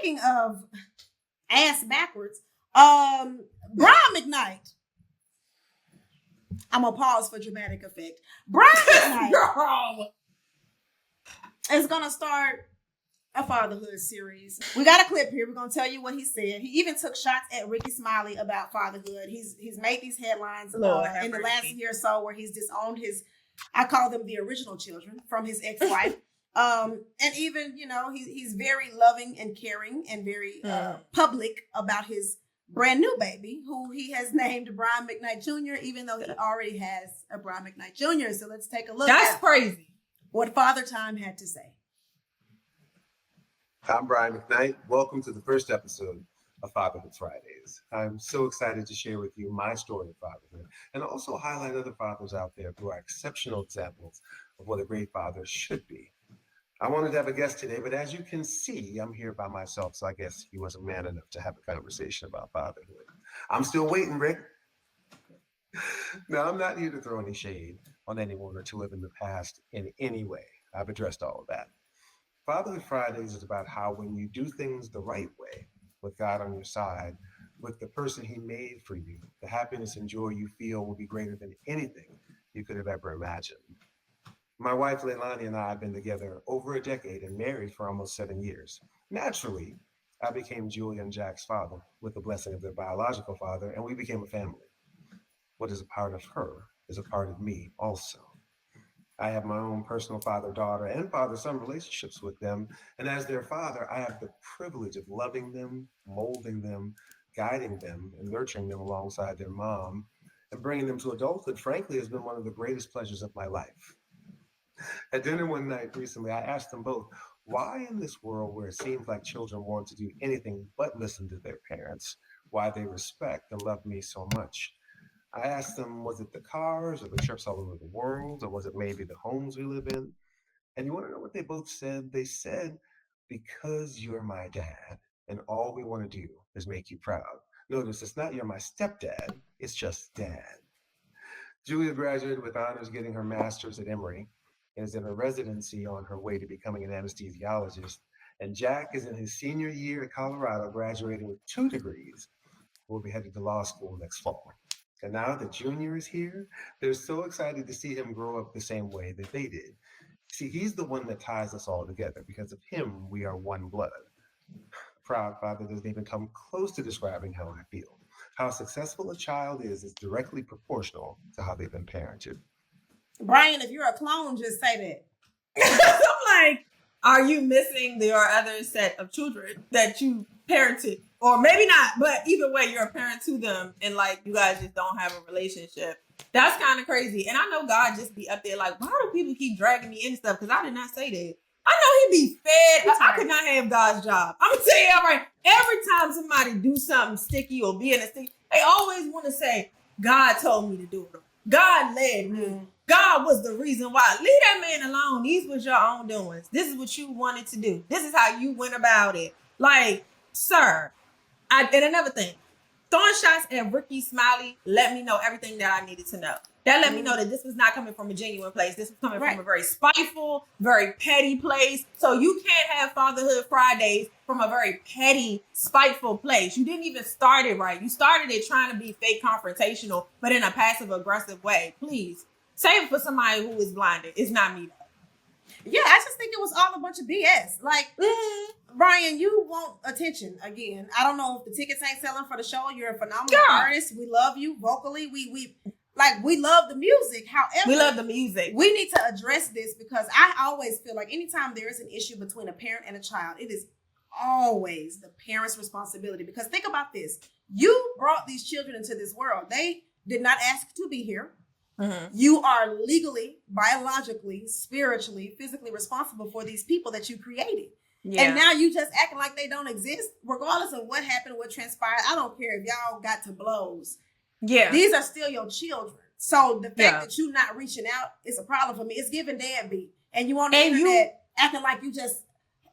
speaking of ass backwards, Brian McKnight. I'm gonna pause for dramatic effect. Brian McKnight is gonna start a fatherhood series. We got a clip here. We're gonna tell you what he said. He even took shots at Rickey Smiley about fatherhood. He's made these headlines in the last year or so where he's disowned his, I call them the original children, from his ex-wife. And even, he's very loving and caring and very public about his brand new baby, who he has named Brian McKnight Jr., even though he already has a Brian McKnight Jr. So let's take a look at crazy. What Father Time had to say. I'm Brian McKnight. Welcome to the first episode of Fatherhood Fridays. I'm so excited to share with you my story of fatherhood and also highlight other fathers out there who are exceptional examples of what a great father should be. I wanted to have a guest today, but as you can see, I'm here by myself, so I guess he wasn't man enough to have a conversation about fatherhood. I'm still waiting, Rick. Now, I'm not here to throw any shade on anyone or to live in the past in any way. I've addressed all of that. Fatherhood Fridays is about how when you do things the right way, with God on your side, with the person he made for you, the happiness and joy you feel will be greater than anything you could have ever imagined. My wife, Leilani, and I have been together over a decade and married for almost 7 years. Naturally, I became Julia and Jack's father with the blessing of their biological father, and we became a family. What is a part of her is a part of me also. I have my own personal father-daughter and father-son relationships with them. And as their father, I have the privilege of loving them, molding them, guiding them, and nurturing them alongside their mom. And bringing them to adulthood, frankly, has been one of the greatest pleasures of my life. At dinner one night recently, I asked them both, why in this world where it seems like children want to do anything but listen to their parents, why they respect and love me so much? I asked them, was it the cars or the trips all over the world, or was it maybe the homes we live in? And you want to know what they both said? They said, because you're my dad, and all we want to do is make you proud. Notice, it's not you're my stepdad, it's just dad. Julia graduated with honors, getting her master's at Emory, and is in her residency on her way to becoming an anesthesiologist. And Jack is in his senior year at Colorado, graduating with 2 degrees. We'll be headed to law school next fall. And now that Junior is here, they're so excited to see him grow up the same way that they did. See, he's the one that ties us all together. Because of him, we are one blood. Proud father doesn't even come close to describing how I feel. How successful a child is directly proportional to how they've been parented. Brian, if you're a clone, just say that. I'm like, are you missing your other set of children that you parented? Or maybe not, but either way, you're a parent to them and like you guys just don't have a relationship. That's kind of crazy. And I know God just be up there like, why do people keep dragging me into stuff? Because I did not say that. I know he be fed. I could not have God's job. I'm going to tell you all right. Every time somebody do something sticky or be in a sticky, they always want to say, God told me to do it. God led me. God was the reason why. Leave that man alone. These was your own doings. This is what you wanted to do. This is how you went about it. Like, sir. And another thing, throwing shots at Rickey Smiley let me know everything that I needed to know. That let me know that this was not coming from a genuine place. This was coming from a very spiteful, very petty place. So you can't have Fatherhood Fridays from a very petty, spiteful place. You didn't even start it right. You started it trying to be fake confrontational, but in a passive-aggressive way. Please, save it for somebody who is blinded. It's not me, though. Yeah, I just think it was all a bunch of BS. Like, Brian, you want attention again. I don't know if the tickets ain't selling for the show. You're a phenomenal artist. We love you vocally. We love the music. However, we love the music. We need to address this because I always feel like anytime there is an issue between a parent and a child, it is always the parent's responsibility. Because think about this. You brought these children into this world. They did not ask to be here. Mm-hmm. You are legally, biologically, spiritually, physically responsible for these people that you created. Yeah. And now you just acting like they don't exist, regardless of what happened, what transpired. I don't care if y'all got to blows. Yeah. These are still your children. So the fact that you not reaching out is a problem for me. It's giving deadbeat. And you on the internet acting like you just,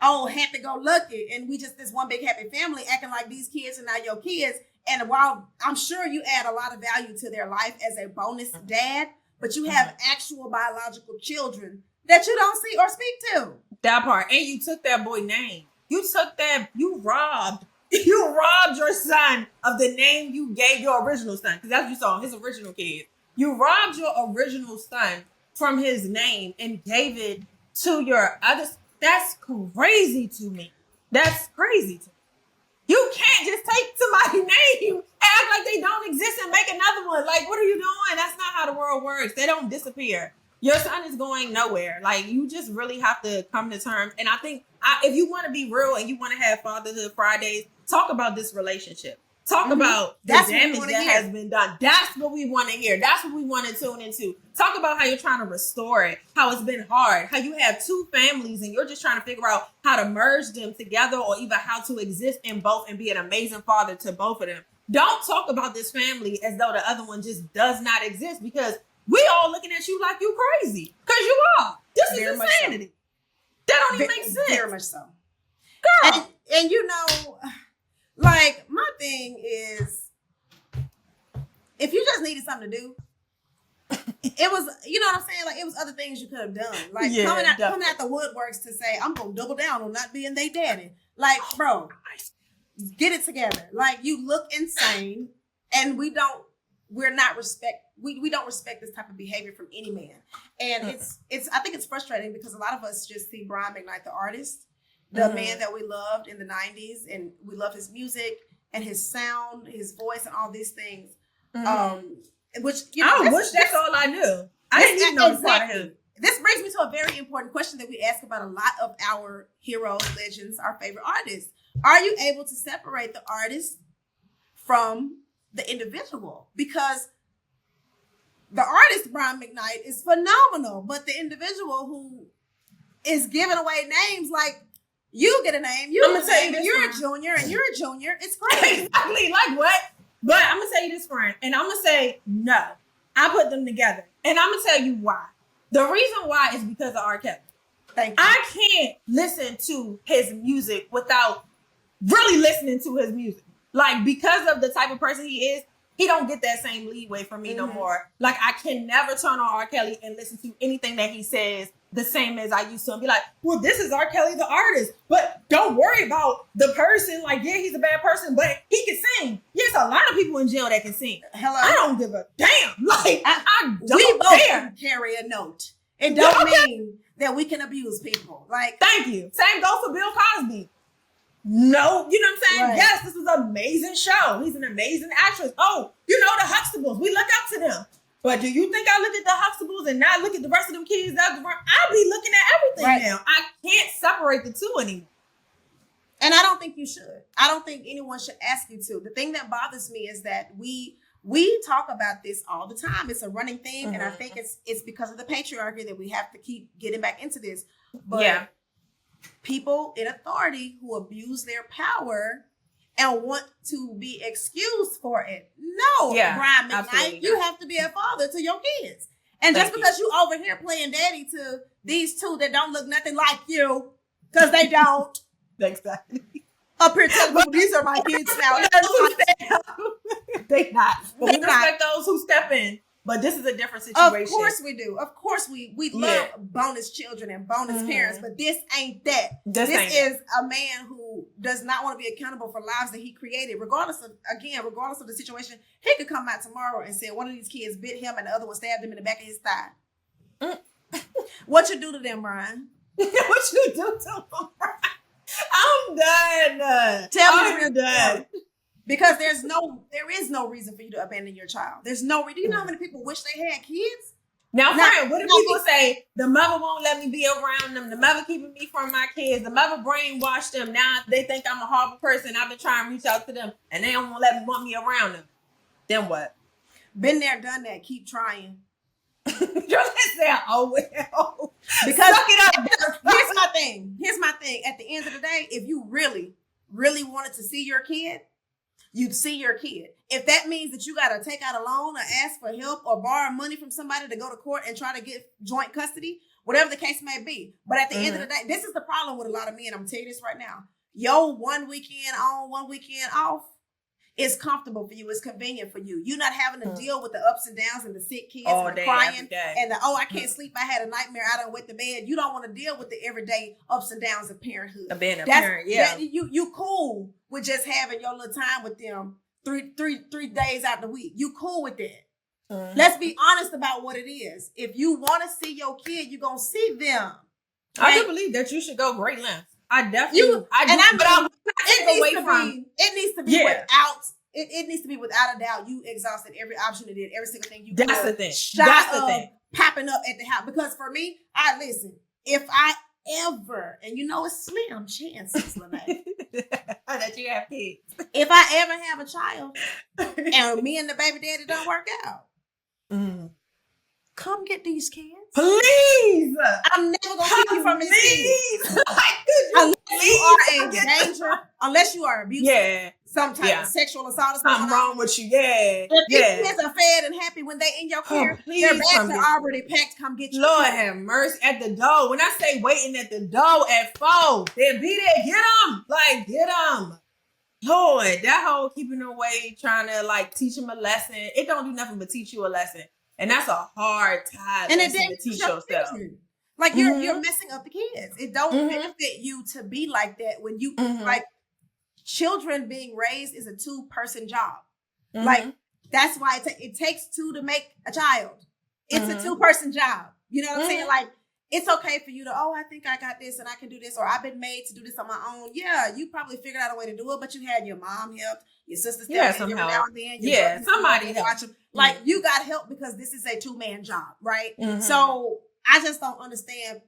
happy-go-lucky. And we just this one big happy family acting like these kids are not your kids. And while I'm sure you add a lot of value to their life as a bonus dad, but you have actual biological children that you don't see or speak to. That part. And you took that boy's name. You took that, you robbed your son of the name you gave your original son. Because that's what you saw, his original kid. You robbed your original son from his name and gave it to your other. That's crazy to me. That's crazy to me. You can't just take somebody's name, act like they don't exist, and make another one. Like, what are you doing? That's not how the world works. They don't disappear. Your son is going nowhere. Like, you just really have to come to terms. And I think if you want to be real and you want to have Fatherhood Fridays, talk about this relationship. Talk about the damage that has been done. That's what we want to hear. That's what we want to tune into. Talk about how you're trying to restore it, how it's been hard, how you have two families and you're just trying to figure out how to merge them together or even how to exist in both and be an amazing father to both of them. Don't talk about this family as though the other one just does not exist, because we all looking at you like you crazy. Because you are. This is insanity. That don't even make sense. Very much so. Girl. And you know, like, my thing is, if you just needed something to do, it was, you know what I'm saying? Like, it was other things you could have done. Like, coming out the woodworks to say, I'm going to double down on not being they daddy. Like, bro, get it together. Like, you look insane, and we don't respect this type of behavior from any man. And I think it's frustrating because a lot of us just see Brian McKnight, the artist, the man that we loved in the 90s, and we love his music and his sound, his voice, and all these things. Which, you know, I wish that's all I knew. I didn't even know part of him. This brings me to a very important question that we ask about a lot of our heroes, legends, our favorite artists. Are you able to separate the artist from the individual? Because the artist, Brian McKnight, is phenomenal, but the individual who is giving away names, like, you get a name, you're a junior, and you're a junior. It's crazy. Exactly. Like, what? But I'm going to tell you this, friend, and I'm going to say no. I put them together, and I'm going to tell you why. The reason why is because of R. Kelly. Thank you. I can't listen to his music without really listening to his music. Like, because of the type of person he is, he don't get that same leeway from me no more. Like, I can never turn on R. Kelly and listen to anything that he says the same as I used to and be like, well, this is R. Kelly, the artist. But don't worry about the person. Like, yeah, he's a bad person, but he can sing. Yes, a lot of people in jail that can sing. Hello. I don't give a damn. Like, I don't we both care. Carry a note. It don't mean that we can abuse people. Like, thank you. Same goes for Bill Cosby. No, you know what I'm saying? Right. Yes, this was an amazing show. He's an amazing actress. Oh, you know, the Huxtables. We look up to them. But do you think I look at the Huxtables and not look at the rest of them kids? I'll be looking at everything now. I can't separate the two anymore. And I don't think you should. I don't think anyone should ask you to. The thing that bothers me is that we talk about this all the time. It's a running thing, and I think it's because of the patriarchy that we have to keep getting back into this. But people in authority who abuse their power and want to be excused for it. No, Brian McKnight, you have to be a father to your kids. And just because you over here playing daddy to these two that don't look nothing like you, because they don't. Exactly. Up here telling people, these are my kids now. They not. But we respect those who step in. But this is a different situation. Of course we do. Of course we love bonus children and bonus parents, but this ain't that. This is a man who does not want to be accountable for lives that he created, regardless of the situation. He could come out tomorrow and say one of these kids bit him and the other one stabbed him in the back of his thigh. What you do to them, Brian? What you do to them, Brian? I'm done. I'm done. Because there is no reason for you to abandon your child. There's no reason. Do you know how many people wish they had kids? Now, friend, what do people say? The mother won't let me be around them. The mother keeping me from my kids. The mother brainwashed them. Now they think I'm a horrible person. I've been trying to reach out to them, and they don't want me around them. Then what? Been there, done that. Keep trying. You're saying, oh well. Because suck it up. Here's my thing. At the end of the day, if you really, really wanted to see your kid, you'd see your kid. If that means that you got to take out a loan or ask for help or borrow money from somebody to go to court and try to get joint custody, whatever the case may be. But at the end of the day, this is the problem with a lot of men. I'm going to tell you this right now. Yo, 1 weekend on, 1 weekend off It's comfortable for you. It's convenient for you. You're not having to deal with the ups and downs and the sick kids all and the day, crying every day. and the, oh, I can't sleep. I had a nightmare. I don't wet the bed. You don't want to deal with the everyday ups and downs of parenthood. Of being a parent, yeah. You cool with just having your little time with them three days out the week. You cool with that. Mm-hmm. Let's be honest about what it is. If you want to see your kid, you're going to see them. I do believe that you should go great lengths. I definitely, it needs to be without. It needs to be without a doubt. You exhausted every option and did every single thing you could. That's the thing. That's the thing. Popping up at the house, because for me, if I ever, and you know it's slim chances, Lene, that you have kids. If I ever have a child and me and the baby daddy don't work out, come get these kids. Please. I'm never going to keep you from these kids. Unless you are abusive. Yeah. Some type of sexual assault. Something wrong with you. Yeah. If these kids are fed and happy when they in your care, their bags are already packed. Come get you. Lord have mercy. At the door. When I say waiting at the door at 4, they'll be there. Get them. Like, get them. Lord, that whole keeping away, trying to like teach them a lesson. It don't do nothing but teach you a lesson. And that's a hard time to teach yourself. Like you're messing up the kids. It don't benefit you to be like that when you like children being raised is a 2-person job. Like that's why it takes 2 to make a child. It's a 2-person job. You know what I'm saying? Like it's okay for you to, I think I got this and I can do this, or I've been made to do this on my own. Yeah, you probably figured out a way to do it, but you had your mom help, your sister stepped in every now and then. Somebody watch them. Like you got help because this is a 2-man job, right? So I just don't understand.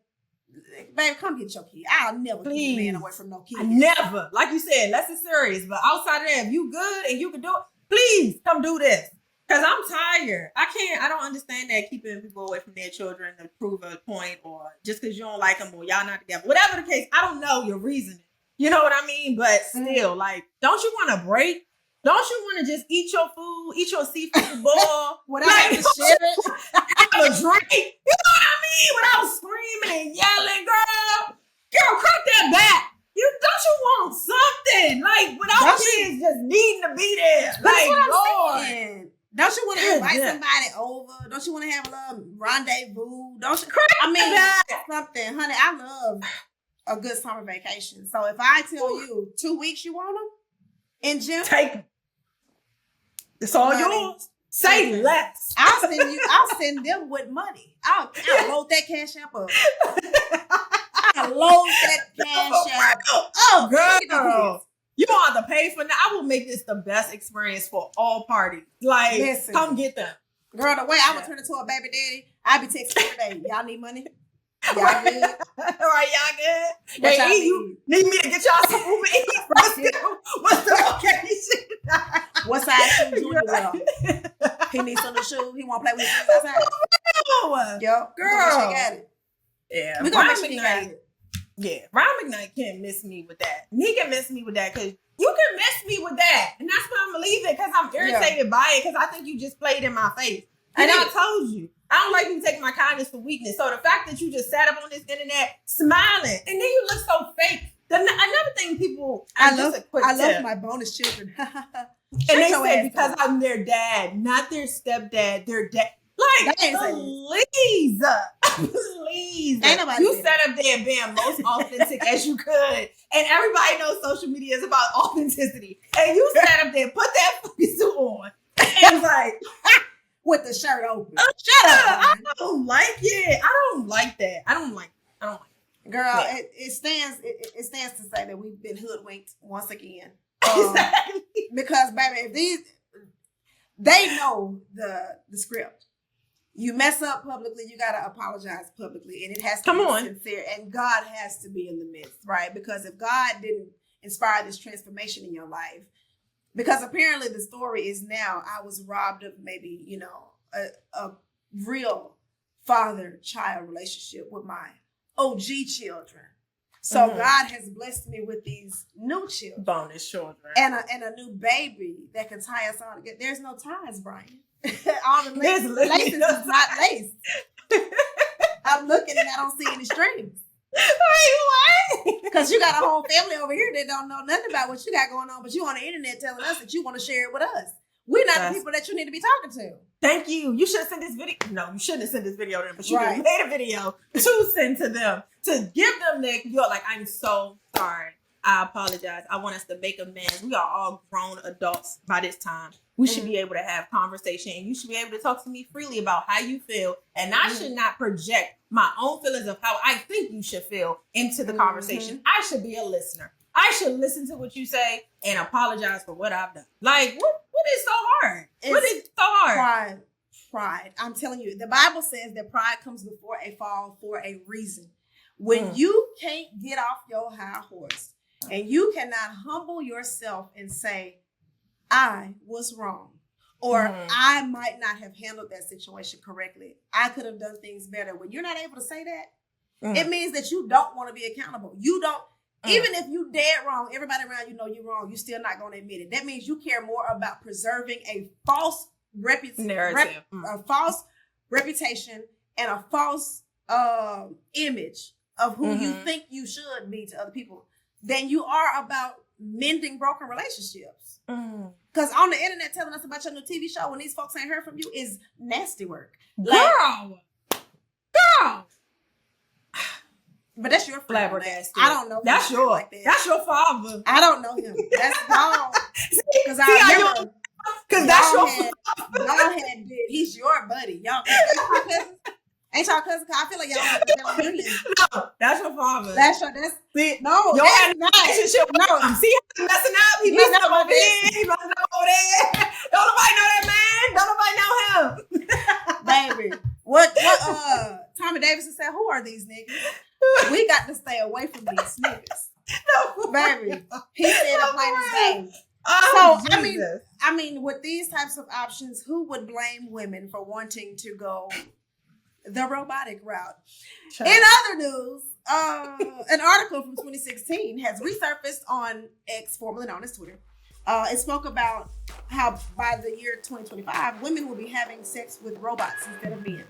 Baby, come get your kid. I'll never keep a man away from no kid. Never. Like you said, less is serious. But outside of that, if you good and you can do it, please come do this. Because I'm tired. I don't understand that keeping people away from their children to prove a point, or just because you don't like them or y'all not together. Whatever the case, I don't know your reasoning. You know what I mean? But still, like, don't you want a break? Don't you want to just eat your food, eat your seafood boil, without have a drink? You know what I mean? Without screaming and yelling, girl, crack that back. Don't you want something? Like, without kids just needing to be there. Like, Lord. Don't you want to invite somebody over? Don't you want to have a little rendezvous? Don't you? Something, honey. I love a good summer vacation. So if I tell you 2 weeks you want them in June, take them. It's all yours. Say less. I'll send them with money. I'll load that cash app up. I'll load that cash app up. Oh, girl. You don't have to pay for that. I will make this the best experience for all parties. Like, listen, come get them. Girl, the way I would turn into a baby daddy, I be texting every day. Y'all need money? Y'all good? All right, y'all good? Hey, you need me to get y'all some Uber Eats? What's the location? What size shoes you wear? He needs some new shoes. He want to play with his shoes outside. Yo, girl. Got it. Yeah, we gonna make sure he got it. Yeah, Brian McKnight can't miss me with that. He can miss me with that because you can miss me with that. And that's why I'm going to leave it, because I'm irritated by it, because I think you just played in my face. And I told you, I don't like you taking my kindness for weakness. So the fact that you just sat up on this internet smiling, and then you look so fake. Another thing people... I love my bonus children. And they say because I'm their dad, not their stepdad, their dad. Like, please. Ain't nobody you sat up there being most authentic as you could. And everybody knows social media is about authenticity. And you sat up there, put that fucking suit on. And like, with the shirt open. Shut up. I don't like it. I don't like that. I don't like it. Girl, it stands to say that we've been hoodwinked once again. Exactly. Because, baby, they know the script. You mess up publicly, you got to apologize publicly. And it has to be sincere. And God has to be in the midst, right? Because if God didn't inspire this transformation in your life, because apparently the story is now I was robbed of maybe, a real father-child relationship with my OG children. So God has blessed me with these new children. Bonus children. And a new baby that can tie us all together. There's no ties, Brian. All the laces is not laced. I'm looking and I don't see any strings. what? Because you got a whole family over here that don't know nothing about what you got going on, but you on the internet telling us that you want to share it with us. We're not the people that you need to be talking to. Thank you. You should have sent this video. No, you shouldn't have sent this video to them, but you Right. made a video to send to them to give them you're like, I'm so sorry. I apologize. I want us to make amends. We are all grown adults by this time. We should be able to have conversation, and you should be able to talk to me freely about how you feel. And I should not project my own feelings of how I think you should feel into the conversation. I should be a listener. I should listen to what you say and apologize for what I've done. Like, what is so hard? What is so hard? Pride. I'm telling you, the Bible says that pride comes before a fall for a reason. When you can't get off your high horse and you cannot humble yourself and say, I was wrong, or I might not have handled that situation correctly. I could have done things better. When you're not able to say that, it means that you don't want to be accountable. You don't. Even if you dead wrong, everybody around you know you're wrong. You're still not going to admit it. That means you care more about preserving a false narrative, a false reputation, and a false image of who you think you should be to other people than you are about mending broken relationships. Because on the internet telling us about your new TV show when these folks ain't heard from you is nasty work. Girl. But that's your flabbergasted. I don't know. That's your like that. That's your father. I don't know him. That's wrong. Because because that's your father. Y'all had he's your buddy. Y'all ain't y'all cousins? I feel like y'all have a family reunion. No, that's your father. That's not. Relationship. No, see how he's messing up. He's messing up over here. He's messing up over there. Don't nobody know that man. Don't nobody know him. Baby, what Tommy Davidson said, who are these niggas? We got to stay away from these niggas. No, baby. He said a plain as day. Oh, so I mean, with these types of options, who would blame women for wanting to go the robotic route? Child. In other news, an article from 2016 has resurfaced on X, formerly known as Twitter. It spoke about how by the year 2025, women will be having sex with robots instead of men.